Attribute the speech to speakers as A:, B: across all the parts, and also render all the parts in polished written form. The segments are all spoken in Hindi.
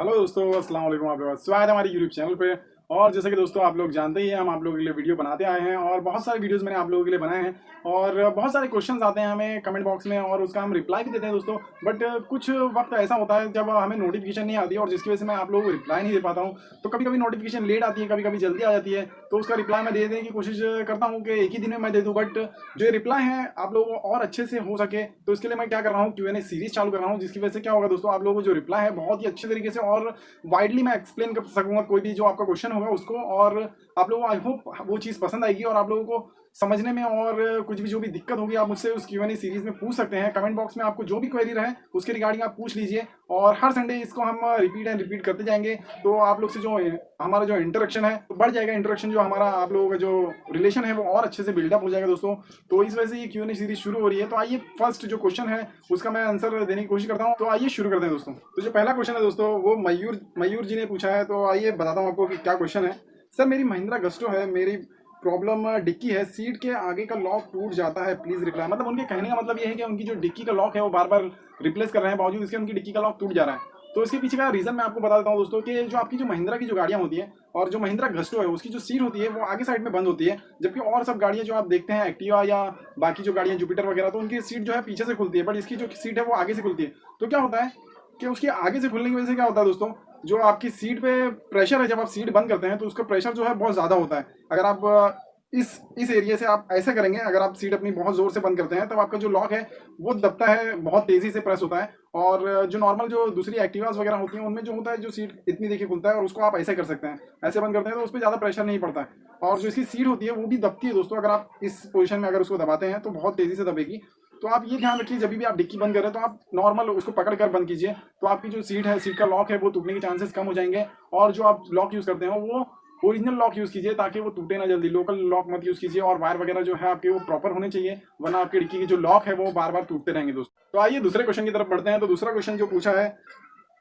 A: हेलो दोस्तों, अस्सलाम वालेकुम। आपका स्वागत है हमारे यूट्यूब चैनल पे। और जैसे कि दोस्तों आप लोग जानते ही हैं, हम आप लोगों के लिए वीडियो बनाते आए हैं और बहुत सारे वीडियोस मैंने आप लोगों के लिए बनाए हैं और बहुत सारे क्वेश्चंस आते हैं हमें कमेंट बॉक्स में और उसका हम रिप्लाई भी देते हैं दोस्तों। बट कुछ वक्त ऐसा होता है जब हमें नोटिफिकेशन नहीं आती है और जिसकी वजह से मैं आप लोगों को रिप्लाई नहीं दे पाता हूँ। तो कभी कभी नोटिफिकेशन लेट आती है, कभी कभी जल्दी आ जाती है, तो उसका रिप्लाई मैं दे देने की कोशिश करता हूँ कि एक ही दिन में मैं दे दूँ। बट जो रिप्लाई है आप लोगों को और अच्छे से हो सके तो इसके लिए मैं क्या कर रहा हूँ, Q&A सीरीज चालू कर रहा हूँ, जिसकी वजह से क्या होगा दोस्तों, आप लोगों को जो रिप्लाई है बहुत ही अच्छे तरीके से और वाइडली मैं एक्सप्लेन कर सकूंगा कोई भी जो आपका क्वेश्चन होगा उसको। और आप लोगों को आई होप वो चीज़ पसंद आएगी और आप लोगों को समझने में और कुछ भी जो भी दिक्कत होगी आप मुझसे उस Q&A सीरीज में पूछ सकते हैं। कमेंट बॉक्स में आपको जो भी क्वेरी रहे उसके रिगार्डिंग आप पूछ लीजिए और हर संडे इसको हम रिपीट एंड रिपीट करते जाएंगे। तो आप लोग से जो हमारा जो इंटरेक्शन है तो बढ़ जाएगा, इंटरेक्शन जो हमारा आप लोगों का जो रिलेशन है वो और अच्छे से बिल्डअप हो जाएगा दोस्तों। तो इस वजह से ये Q&A सीरीज शुरू हो रही है। तो आइए फर्स्ट जो क्वेश्चन है उसका मैं आंसर देने की कोशिश करता हूँ। तो आइए शुरू करते हैं दोस्तों। तो जो पहला क्वेश्चन है दोस्तों वो मयूर जी ने पूछा है। तो आइए बताता हूँ आपको कि क्या क्वेश्चन है। सर, मेरी महिंद्रा गस्टो है, मेरी प्रॉब्लम डिक्की है, सीट के आगे का लॉक टूट जाता है, प्लीज रिप्लाई। मतलब उनके कहने का मतलब ये है कि उनकी जो डिक्की का लॉक है वो बार बार रिप्लेस कर रहे हैं, बावजूद इसके उनकी डिक्की का लॉक टूट जा रहा है। तो इसके पीछे का रीजन मैं आपको बता देता हूँ दोस्तों कि जो आपकी जो महिंद्रा की जो गाड़ियाँ होती हैं और जो महिंद्रा गस्टो है उसकी जो सीट होती है वो आगे साइड में बंद होती है, जबकि और सब गाड़ियाँ जो आप देखते हैं एक्टिवा या बाकी जो गाड़ियाँ जुपिटर वगैरह तो उनकी सीट जो है पीछे से खुलती है, बट इसकी जो सीट है वो आगे से खुलती है। तो क्या होता है कि उसके आगे से खुलने की वजह से क्या होता है दोस्तों, जो आपकी सीट पे प्रेशर है, जब आप सीट बंद करते हैं तो उसका प्रेशर जो है बहुत ज़्यादा होता है। अगर आप इस एरिया से आप ऐसे करेंगे, अगर आप सीट अपनी बहुत ज़ोर से बंद करते हैं तब आपका जो लॉक है वो दबता है, बहुत तेज़ी से प्रेस होता है। और जो नॉर्मल जो दूसरी एक्टिवास वगैरह होती हैं उनमें जो होता है जो सीट इतनी देखिए खुलता है और उसको आप ऐसे कर सकते हैं, ऐसे बंद करते हैं तो उस पर ज़्यादा प्रेशर नहीं पड़ता है। और जो इसकी सीट होती है वो भी दबती है दोस्तों, अगर आप इस पोजीशन में अगर उसको दबाते हैं तो बहुत तेज़ी से दबेगी। तो आप ये ध्यान रखिए, जब भी आप डिक्की बंद कर रहे हैं तो आप नॉर्मल उसको पकड़ कर बंद कीजिए, तो आपकी जो सीट है, सीट का लॉक है वो टूटने के चांसेस कम हो जाएंगे। और जो आप लॉक यूज़ करते हैं वो ओरिजिनल लॉक यूज़ कीजिए ताकि वो टूटे ना जल्दी, लोकल लॉक मत यूज़ कीजिए। और वायर वगैरह जो है आपके वो प्रॉपर होने चाहिए, वरना आपकी डिक्की की जो लॉक है वो बार बार टूटते रहेंगे दोस्तों। तो आइए दूसरे क्वेश्चन की तरफ बढ़ते हैं। तो दूसरा क्वेश्चन जो पूछा है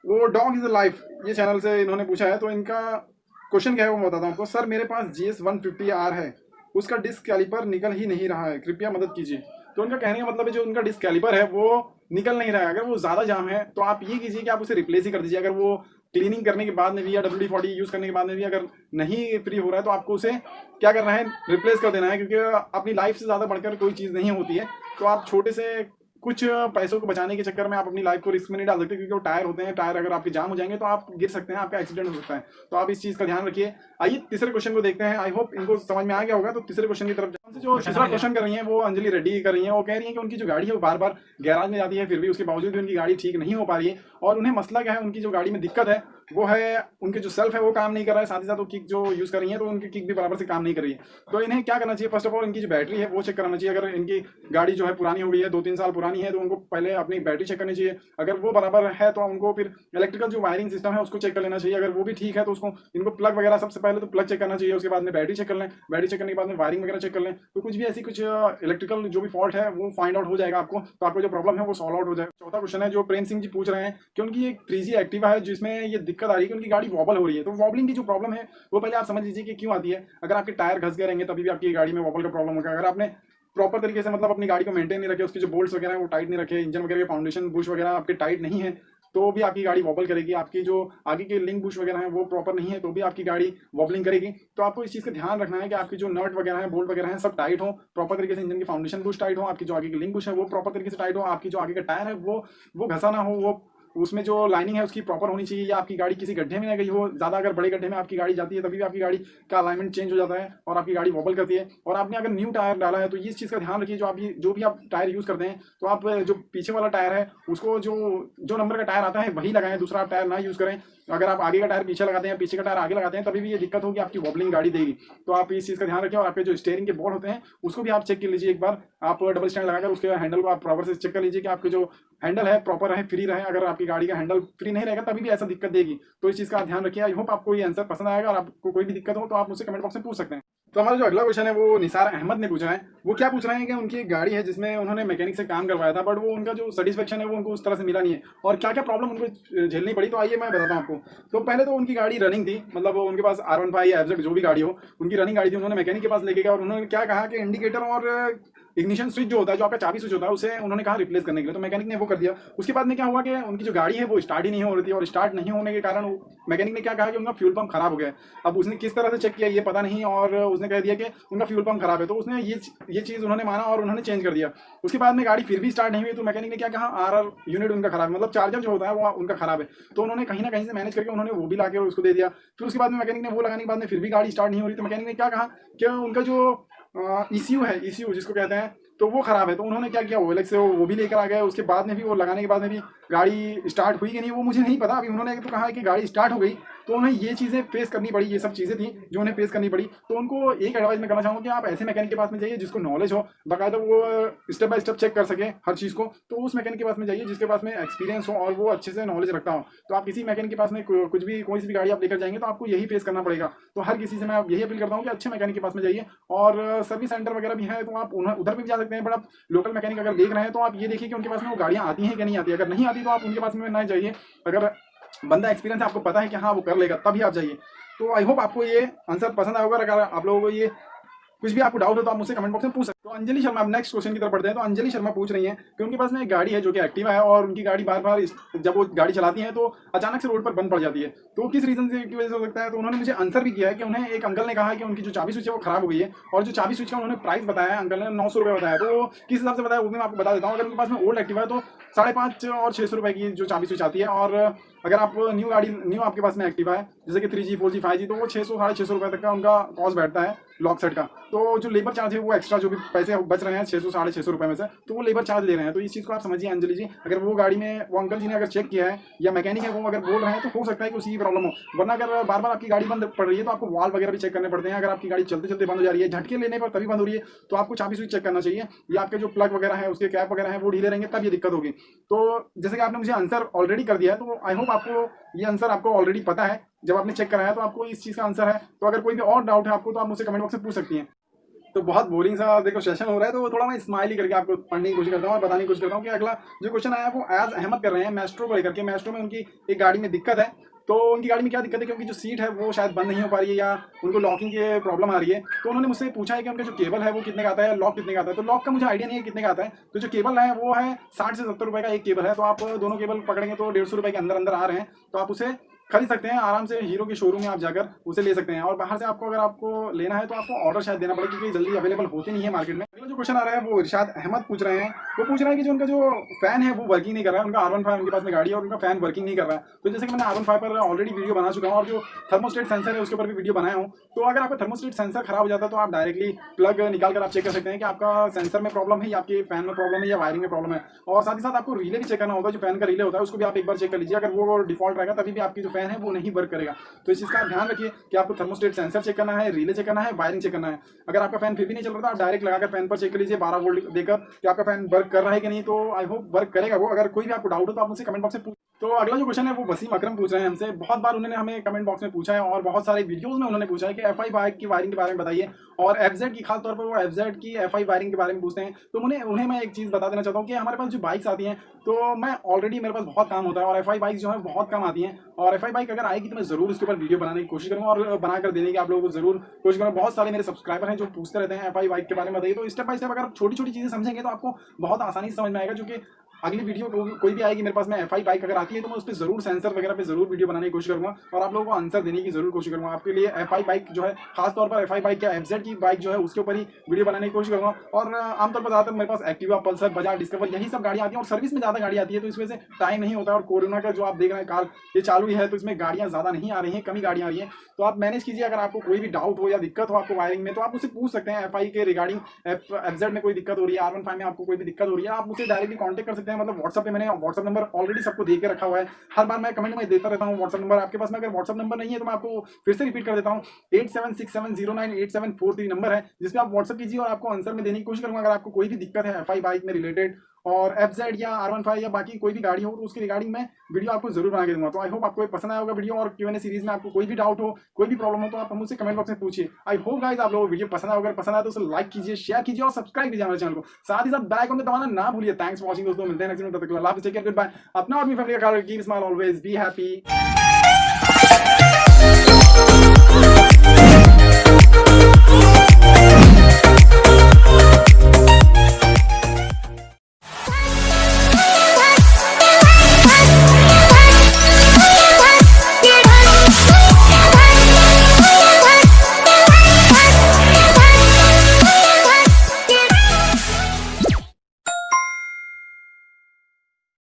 A: वो डॉग इज लाइफ ये चैनल से इन्होंने पूछा है। तो इनका क्वेश्चन क्या है वो मैं बताता हूँ आपको। सर, मेरे पास GS 150R है, उसका डिस्क कैलिपर निकल ही नहीं रहा है, कृपया मदद कीजिए। तो उनका कहने का मतलब है जो उनका डिस्क कैलिपर है वो निकल नहीं रहा है। अगर वो ज़्यादा जाम है तो आप ये कीजिए कि आप उसे रिप्लेस ही कर दीजिए। अगर वो क्लीनिंग करने के बाद में भी या WD-40 यूज़ करने के बाद में भी अगर नहीं फ्री हो रहा है तो आपको उसे क्या करना है, रिप्लेस कर देना है, क्योंकि अपनी लाइफ से ज़्यादा बढ़कर कोई चीज़ नहीं होती है। तो आप छोटे से कुछ पैसों को बचाने के चक्कर में आप अपनी लाइफ को रिस्क में नहीं डाल सकते, क्योंकि वो टायर होते हैं, टायर अगर आपके जाम हो जाएंगे तो आप गिर सकते हैं, आपका एक्सीडेंट हो सकता है। तो आप इस चीज़ का ध्यान रखिए। आइए तीसरे क्वेश्चन को देखते हैं। आई होप इनको समझ में आ गया होगा। तो तीसरे क्वेश्चन की तरफ जो तीसरा क्वेश्चन कर रही है वो अंजलि रेड्डी कर रही है। वो कह रही है कि उनकी जो गाड़ी है वो बार बार गैराज में जाती है, फिर भी उसके बावजूद भी उनकी गाड़ी ठीक नहीं हो पा रही है। और उन्हें मसला क्या है, उनकी जो गाड़ी में दिक्कत है वो है उनके जो सेल्फ है वो काम नहीं कर रहा है, साथ ही साथ वो किक जो यूज़ कर रही है तो उनकी किक भी बराबर से काम नहीं कर रही है। तो इन्हें क्या करना चाहिए, फर्स्ट ऑफ ऑल इनकी जो बैटरी है वो चेक कराना चाहिए। अगर इनकी गाड़ी जो है पुरानी हो गई है, 2-3 साल पुरानी है, तो उनको पहले अपनी बैटरी चेक करनी चाहिए। अगर वो बराबर है तो उनको फिर इलेक्ट्रिकल जो वायरिंग सिस्टम है उसको चेक कर लेना चाहिए। अगर वो भी ठीक है तो उसको इनको प्लग वगैरह सबसे पहले तो प्लग चेक करना चाहिए, उसके बाद में बैटरी चेक कर लें, बैटरी चेक करने के बाद में वायरिंग वगैरह चेक कर लें। तो कुछ भी ऐसी कुछ इलेक्ट्रिकल जो भी फॉल्ट है वो फाइंड आउट हो जाएगा आपको, तो आपको जो प्रॉब्लम है वो सॉल्व आउट हो जाएगा। चौथा क्वेश्चन है जो प्रेम सिंह जी पूछ रहे हैं कि उनकी एक 3G एक्टिवा है जिसमें ये दिक्कत आ रही है कि उनकी गाड़ी वॉबल हो रही है। तो वॉबलिंग की जो प्रॉब्लम है वो पहले आप समझ लीजिए कि क्यों आती है। अगर आपके टायर घस गए रहेंगे तभी भी आपकी गाड़ी में वॉबल का प्रॉब्लम होगा। अगर आपने प्रॉपर तरीके से मतलब अपनी गाड़ी को मेंटेन नहीं रखे, उसकी जो बोल्ट्स वगैरह है वो टाइट नहीं रखे, इंजन वगैरह के फाउंडेशन बुश वगैरह आपके टाइट नहीं है, तो भी आपकी गाड़ी वॉबल करेगी। आपकी जो आगे के लिंक बुश वगैरह है वो प्रॉपर नहीं है तो भी आपकी गाड़ी वॉबलिंग करेगी। तो आपको इस चीज़ का ध्यान रखना है कि आपकी जो नट वगैरह है, बोल्ट वगैरह है, सब टाइट हो, प्रॉपर तरीके से इंजन की फाउंडेशन बुश टाइट हो, आपकी जो आगे की लिंक बुश है वो प्रॉपर तरीके से टाइट हो, आपकी जो आगे का टायर है वो घसा ना हो, वो उसमें जो लाइनिंग है उसकी प्रॉपर होनी चाहिए, या आपकी गाड़ी किसी गड्ढे में ना गई हो। ज़्यादा अगर बड़े गड्ढे में आपकी गाड़ी जाती है तभी भी आपकी गाड़ी का अलाइनमेंट चेंज हो जाता है और आपकी गाड़ी वॉबल करती है। और आपने अगर न्यू टायर डाला है तो इस चीज़ का ध्यान रखिए, जो भी आप टायर यूज़ करते हैं तो आप जो पीछे वाला टायर है उसको जो नंबर का टायर आता है वही लगाएं, दूसरा आप टायर ना यूज़ करें। अगर आप आगे का टायर पीछे लगाते हैं, पीछे का टायर आगे लगाते हैं, तभी भी ये दिक्कत होगी, आपकी वॉबलिंग गाड़ी देगी। तो आप इस चीज़ का ध्यान रखें। और आपके जो स्टीयरिंग के बोर्ड होते हैं उसको भी आप चेक कर लीजिए एक बार, आप डबल स्टैंड लगाकर उसके हैंडल को आप प्रॉपर से चेक कर लीजिए कि आपके जो हैंडल है प्रॉपर है, फ्री रहे। अगर आपकी गाड़ी का हैंडल फ्री नहीं रहेगा तभी भी ऐसा दिक्कत देगी। तो इस चीज़ का ध्यान रखिए। आई होप आपको ये आंसर पसंद आएगा। और आपको कोई भी दिक्कत हो तो आप मुझसे कमेंट बॉक्स में पूछ सकते हैं। तो हमारा जो अगला क्वेश्चन है वो निसार अहमद ने पूछा है। वो क्या पूछ रहे हैं कि उनकी एक गाड़ी है जिसमें उन्होंने मैकेनिक से काम करवाया था, बट वो उनका जो सेटिस्फेक्शन है वो उनको उस तरह से मिला नहीं है और क्या क्या प्रॉब्लम उनको झेलनी पड़ी। तो आइए मैं बताता हूँ आपको। तो पहले तो उनकी गाड़ी रनिंग थी, मतलब उनके पास R15 या FZ जो भी गाड़ी हो, उनकी रनिंग गाड़ी थी। उन्होंने मैकेनिक के पास लेके गया और उन्होंने क्या कहा कि इंडिकेटर और इग्निशन स्विच जो होता है, जो आपका चाबी स्विच होता है, उसे उन्होंने कहा रिप्लेस करने के लिए, तो मैकेनिक ने वो कर दिया। उसके बाद में क्या हुआ कि उनकी जो गाड़ी है वो स्टार्ट ही नहीं हो रही थी, और स्टार्ट नहीं होने के कारण मैकेनिक ने क्या कहा कि उनका फ्यूल पंप खराब हो गया। अब उसने किस तरह से चेक किया ये पता नहीं, और उसने कह दिया कि उनका फ्यूल पंप खराब है, तो उसने ये चीज़ उन्होंने माना और उन्होंने चेंज कर दिया। उसके बाद में गाड़ी फिर भी स्टार्ट नहीं हुई, तो मैकेनिक ने क्या कहा, आरआर यूनिट उनका खराब है, मतलब चार्जर जो होता है वो उनका खराब है। तो उन्होंने कहीं ना कहीं से मैनेज करके उन्होंने वो भी लाके उसको दे दिया। फिर उसके बाद में मैकेनिक ने वो लगाने के बाद में फिर भी गाड़ी स्टार्ट नहीं हो रही, तो मैकेनिक ने क्या कहा कि उनका जो ईसीयू है, ईसीयू जिसको कहते हैं, तो वो खराब है। तो उन्होंने क्या किया, ओएलएक्स से वो भी लेकर आ गए। उसके बाद में भी वो लगाने के बाद में भी गाड़ी स्टार्ट हुई कि नहीं वो मुझे नहीं पता। अभी उन्होंने तो कहा है कि गाड़ी स्टार्ट हो गई, तो उन्हें ये चीज़ें फेस करनी पड़ी, ये सब चीज़ें थी जो उन्हें फेस करनी पड़ी। तो उनको एक एडवाइस मैं करना चाहूँगा कि आप ऐसे मैकेनिक के पास में जाइए जिसको नॉलेज हो, बाकायदा वो स्टेप बाय स्टेप चेक कर सके हर चीज़ को। तो उस मैकेनिक के पास में जाइए जिसके पास में एक्सपीरियंस हो और वो अच्छे से नॉलेज रखता हो। तो आप किसी मैकेनिक के पास में कुछ भी कोई सी भी गाड़ी आप लेकर जाएंगे तो आपको यही फेस करना पड़ेगा। तो हर किसी से मैं यही अपील करता हूँ कि अच्छे मैकेनिक के पास में जाइए। और सर्विस सेंटर वगैरह भी है तो आप उधर भी जा सकते हैं, बट आप लोकल मैकेनिक अगर देख रहे हैं तो आप ये देखिए कि उनके पास में वो गाड़ियाँ आती हैं कि नहीं आती। अगर नहीं आती तो आप उनके पास में ना जाइए। अगर बंदा एक्सपीरियंस है, आपको पता है कि हाँ वो कर लेगा, तभी आप जाइए। तो आई होप आपको ये आंसर पसंद आया होगा। अगर आप लोगों को ये कुछ भी आपको डाउट हो तो आप मुझसे कमेंट बॉक्स में पूछ सकते हो। तो अंजलि शर्मा, अब नेक्स्ट क्वेश्चन की तरफ बढ़ते हैं। तो अंजलि शर्मा पूछ रही हैं कि उनके पास में एक गाड़ी है जो कि एक्टिवा है, और उनकी गाड़ी बार बार जब वो गाड़ी चलाती है तो अचानक से रोड पर बंद पड़ जाती है। तो किस रीजन से की वजह से हो सकता है। तो उन्होंने मुझे आंसर भी किया है कि उन्हें एक अंकल ने कहा है कि उनकी जो चाबी स्विच है वो खराब हो गई है, और जो चाबी स्विच का उन्होंने प्राइस बताया है, अंकल ने 900 रुपये बताया। तो किस हिसाब से बताया वो भी मैं आपको बता देता हूँ। अगर उनके पास में ओल्ड एक्टिवा है तो 550 और 600 रुपये की जो चाबी स्विच आती है, और अगर आप न्यू आपके पास में एक्टिवा है जैसे कि 3G 4G 5G, तो वो 600 650 रुपये तक का उनका कॉस्ट बैठता है लॉक सेट का। तो जो लेबर चार्ज है वो एक्स्ट्रा जो भी पैसे बच रहे हैं 600 650 रुपये में से, तो वो लेबर चार्ज ले रहे हैं। तो इस चीज़ को आप समझिए अंजलि जी। अगर वो गाड़ी में वो अंकल जी ने अगर चेक किया है या मैकेनिक है वो अगर बोल रहे हैं तो हो सकता है कि उसी की प्रॉब्लम हो। वरना अगर बार बार आपकी गाड़ी बंद पड़ रही है तो आपको वाल वगैरह भी चेक करने पड़ते हैं। अगर आपकी गाड़ी चलते चलते बंद हो जा रही है, झटके लेने पर तभी बंद हो रही है, तो आपको चाबी स्विच चेक करना चाहिए, या आपके जो प्लग वगैरह है उसके कैप वगैरह है वो ढीले रहेंगे तब ये दिक्कत होगी। तो जैसे कि आपने मुझे आंसर ऑलरेडी कर दिया है, तो आई होप आपको ये आंसर आपको ऑलरेडी पता है। जब आपने चेक कराया तो आपको इस चीज़ का आंसर है। तो अगर कोई भी और डाउट है आपको तो आप मुझसे कमेंट बॉक्स में पूछ सकती हैं। तो बहुत बोरिंग सा देखो सेशन हो रहा है, तो थोड़ा मैं स्माइली करके आपको पढ़ने की कोशिश करता हूँ और बताने की कोशिश करता हूँ कि अगला जो क्वेश्चन आया वो एज अहमद कर रहे हैं मेस्ट्रो को लेकर के। मेस्ट्रो में उनकी एक गाड़ी में दिक्कत है। तो उनकी गाड़ी में क्या दिक्कत है कि उनकी जो सीट है वो शायद बंद नहीं हो पा रही है, या उनको लॉकिंग की प्रॉब्लम आ रही है। तो उन्होंने मुझसे पूछा है कि उनका जो केबल है वो कितने का आता है, लॉक कितने का आता है। तो लॉक का मुझे आइडिया नहीं है कितने का आता है। तो जो केबल है वो है 60 से 70 रुपये का एक केबल है। तो आप दोनों केबल पकड़ेंगे तो 150 रुपये के अंदर अंदर आ रहे हैं। तो आप उसे खरीद सकते हैं आराम से, हीरो के शोरूम में आप जाकर उसे ले सकते हैं। और बाहर से आपको अगर आपको लेना है तो आपको ऑर्डर शायद देना पड़ेगा, क्योंकि जल्दी अवेलेबल होते नहीं है मार्केट में। अगला जो क्वेश्चन आ रहा है वो इरशाद अहमद पूछ रहे हैं। वो पूछ रहे हैं कि जो उनका जो फैन है वो वर्किंग नहीं कर रहा है। उनका R15 उनके पास में गाड़ी है और उनका फैन वर्किंग नहीं कर रहा है। तो जैसे कि मैंने R15 पर ऑलरेडी वीडियो बना चुका हूँ, और जो थर्मोस्टेट सेंसर है उसके ऊपर भी वीडियो बनाया हूँ। तो अगर आपका थर्मोस्टेट सेंसर खराब हो जाता है तो आप डायरेक्टली प्लग निकाल कर आप चेक कर सकते हैं कि आपका सेंसर में प्रॉब्लम है, या आपके फैन में प्रॉब्लम है, या वायरिंग में प्रॉब्लम है। और साथ ही साथ आपको रिले भी चेक करना होता है। जो फैन का रिले होता है उसको भी आप एक बार चेक कर लीजिए। अगर वो डिफॉल्ट रहेगा तभी भी आपकी जो फैन है वो नहीं वर्क करेगा। तो इस चीज़ का आप ध्यान रखिए कि आपको थर्मोस्टेट सेंसर चेक करना है, रिले चेक करना है, वायरिंग चेक करना है। अगर आपका फैन फिर भी नहीं चल रहा तो आप डायरेक्ट लगाकर फैन पर चेक कर लीजिए 12 वोल्ट देकर कि आपका फैन वर्क कर रहा है कि नहीं। तो आई होप वर्क करेगा वो। अगर कोई भी आपको डाउट हो तो आप मुझसे कमेंट बॉक्स में पूछ। तो अगला जो क्वेश्चन है वो वसीम अकरम पूछ रहे हैं हमसे। बहुत बार उन्होंने हमें कमेंट बॉक्स में पूछा है और बहुत सारे वीडियोस में उन्होंने पूछा है कि FI बाइक की वायरिंग के बारे में बताइए, और FZ की, खास तौर पर वो FZ की FI वायरिंग के बारे में पूछते हैं। तो उन्हें मैं एक चीज़ बता देना चाहता हूँ कि हमारे पास जो बाइक्स आती हैं तो मैं ऑलरेडी मेरे पास बहुत काम होता है, और FI बाइक जो है बहुत कम आती हैं। और FI बाइक अगर आएगी तो मैं ज़रूर उसके ऊपर वीडियो बनाने की कोशिश करूँगा और बनाकर देने की आप लोगों को ज़रूर कोशिश करूँगा। बहुत सारे मेरे सब्सक्राइबर हैं जो पूछते रहते हैं FI बाइक के बारे में बताइए। तो स्टेप बाय स्टेप अगर छोटी छोटी चीज़ें समझेंगे तो आपको बहुत आसानी से समझ में आएगा। जो कि अगली वीडियो कोई भी आएगी मेरे पास में FI बाइक अगर आती है तो मैं उस पर जरूर सेंसर वगैरह पे जरूर वीडियो बनाने की कोशिश करूंगा, और आप लोगों को आंसर देने की जरूर कोशिश करूंगा। आपके लिए FI बाइक जो है, खासतौर पर FI बाइक या FZ की बाइक जो है उसके ऊपर ही वीडियो बनाने की कोशिश करूंगा। और आमतौर पर ज़्यादातर मेरे पास एक्टिवा, पल्सर, बजाज, डिस्कवर यही सब गाड़ी आती है, और सर्विस में ज़्यादा गाड़ी आती है। तो इस वजह से टाइम नहीं होता। और कोरोना का जो आप देख रहे हैं काल ये चालू ही है, तो इसमें गाड़ियाँ ज़्यादा नहीं आ रही हैं, कमी गाड़ियाँ आ रही हैं। तो आप मैनेज कीजिए। अगर आपको कोई भी डाउट हो या दिक्कत हो आपको वायरिंग में तो आप मुझसे पूछ सकते हैं। FI के रिगार्डिंग FZ में कोई दिक्कत हो रही है, R15 में आपको कोई भी दिक्कत हो रही है, आप मुझसे डायरेक्टली कॉन्टैक्ट कर सकते हैं। मतलब व्हाट्सएप पे मैंने व्हाट्सएप नंबर ऑलरेडी सबको दे के रखा हुआ है। हर बार मैं कमेंट में देता रहता हूँ व्हाट्सएप नंबर। आपके पास में अगर व्हाट्सएप नंबर नहीं है तो मैं आपको फिर से रिपीट कर देता हूँ। 8767098743 नंबर है जिस पे आप व्हाट्सएप कीजिए और आपको आंसर में देने की कोशिश करूंगा। अगर आपको कोई भी दिक्कत है FI बाइक में रिलेटेड, और FZ या R15 या बाकी कोई भी गाड़ी हो तो उसके रिगार्डिंग मैं वीडियो आपको जरूर बना के दूंगा। तो आई होप आपको पसंद आया होगा वीडियो। और Q&A सीरीज में आपको कोई भी डाउट हो, कोई भी प्रॉब्लम हो तो आप मुझसे कमेंट बॉक्स में पूछिए। आई होप गाइस आप लोगों को वीडियो पसंद आया। अगर पसंद आया तो उसे लाइक कीजिए, शेयर कीजिए और सब्सक्राइब कीजिए हमारे चैनल को। साथ ही साथ बेल आइकन को दबाना ना भूलिए। थैंक्स फॉर वॉचिंग दोस्तों, मिलते हैं नेक्स्ट वीडियो में। तब तक के लिए अल्लाह हाफिज़, टेक केयर, गुड बाय। अपना और अपनी फैमिली का ख्याल रखिए, keep smile always, be happy.